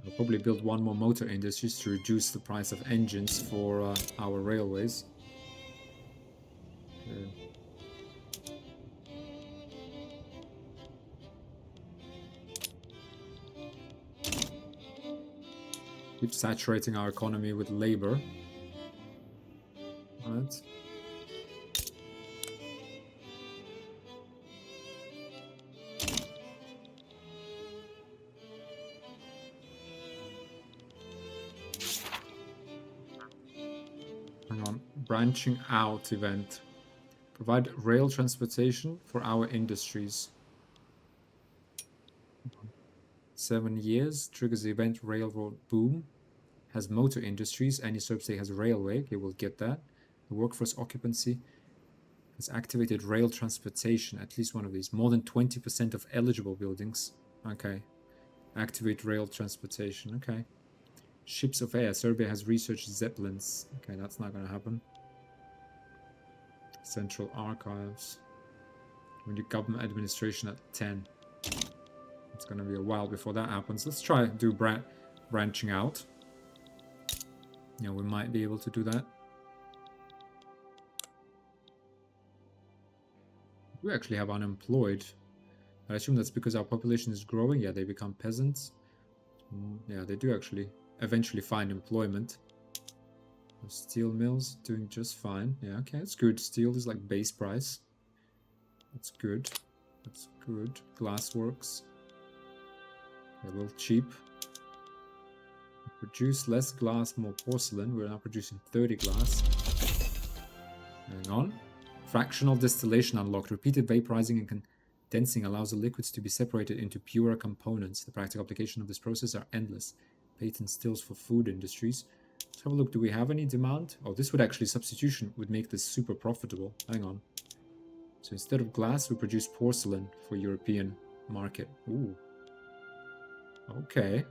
[SPEAKER 1] I'll probably build one more motor industries to reduce the price of engines for our railways. Okay. Keep saturating our economy with labor. Right. Hang on. Branching out event. Provide rail transportation for our industries. 7 years. Triggers the event railroad boom. Has motor industries. Any state has railway. Okay, we'll get that. The workforce occupancy has activated rail transportation. At least one of these. More than 20% of eligible buildings. Okay. Activate rail transportation. Okay. Ships of air. Serbia has researched zeppelins. Okay, that's not going to happen. Central archives. We need government administration at 10. It's gonna be a while before that happens. Let's try do branching out. Yeah, we might be able to do that. We actually have unemployed. I assume that's because our population is growing. Yeah, they become peasants. Yeah, they do actually eventually find employment. Steel mills doing just fine. Yeah, okay, that's good. Steel is like base price. That's good. That's good. Glassworks. A little cheap. Produce less glass, more porcelain. We're now producing 30 glass. Hang on. Fractional distillation unlocked. Repeated vaporizing and condensing allows the liquids to be separated into purer components. The practical application of this process are endless. Patent stills for food industries. Let's have a look. Do we have any demand? Oh, this would actually, substitution would make this super profitable. Hang on. So instead of glass, we produce porcelain for European market. Ooh. Okay.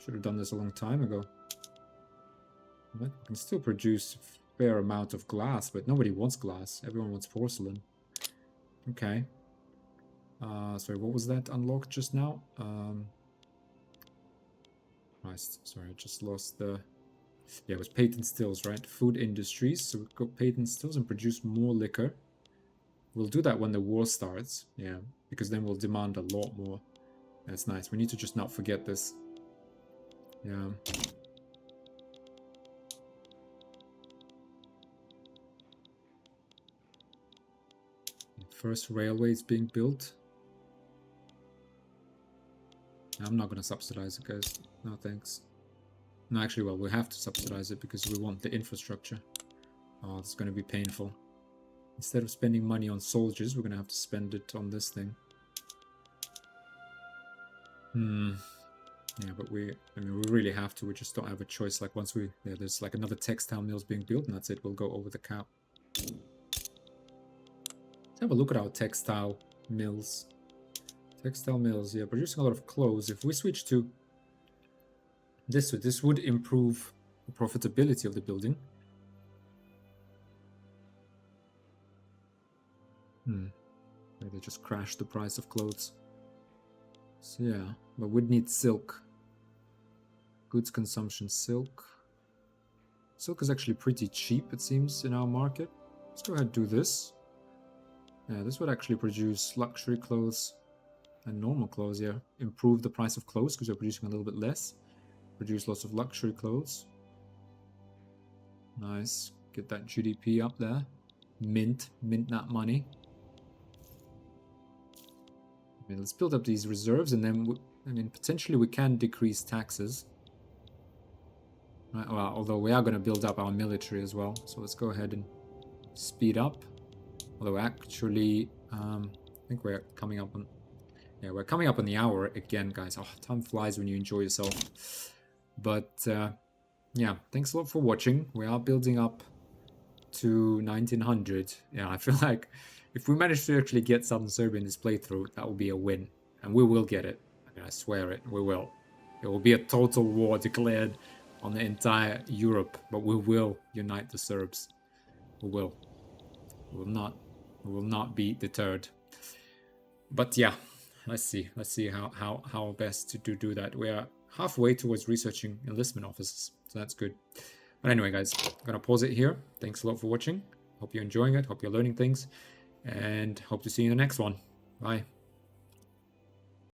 [SPEAKER 1] Should have done this a long time ago. But we can still produce a fair amount of glass, but nobody wants glass. Everyone wants porcelain. Okay. Sorry, what was that unlocked just now? Christ, sorry, I just lost the... Yeah, it was patent stills, right? Food industries. So we've got patent stills and produce more liquor. We'll do that when the war starts. Yeah, because then we'll demand a lot more. That's nice. We need to just not forget this. Yeah. First railway is being built. I'm not going to subsidize it, guys. No thanks. No, actually, well, we have to subsidize it because we want the infrastructure. Oh, it's going to be painful. Instead of spending money on soldiers, we're going to have to spend it on this thing. Yeah, but we really have to. We just don't have a choice. Like once we, yeah, there's like another textile mills being built and that's it. We'll go over the cap. Let's have a look at our textile mills. Textile mills, yeah, producing a lot of clothes. If we switch to this would improve the profitability of the building. They just crashed the price of clothes. So yeah, but we'd need silk. Goods consumption, silk. Silk is actually pretty cheap, it seems, in our market. Let's go ahead and do this. Yeah, this would actually produce luxury clothes and normal clothes, yeah. Improve the price of clothes because we're producing a little bit less. Produce lots of luxury clothes. Nice. Get that GDP up there. Mint that money. I mean, let's build up these reserves and then, potentially we can decrease taxes. Right, well, although we are going to build up our military as well. So let's go ahead and speed up. Although actually, I think we're coming up on... Yeah, we're coming up on the hour again, guys. Oh, time flies when you enjoy yourself. But, yeah, thanks a lot for watching. We are building up to 1900. Yeah, I feel like if we manage to actually get Southern Serbia in this playthrough, that will be a win. And we will get it. I mean, I swear it, we will. It will be a total war declared on the entire Europe, but we will unite the Serbs. We will. We will not be deterred. But yeah, let's see how best to do that. We are halfway towards researching enlistment officers, so that's good. But anyway, guys, I'm gonna pause it here. Thanks a lot for watching. Hope you're enjoying it. Hope you're learning things, and hope to see you in the next one. Bye.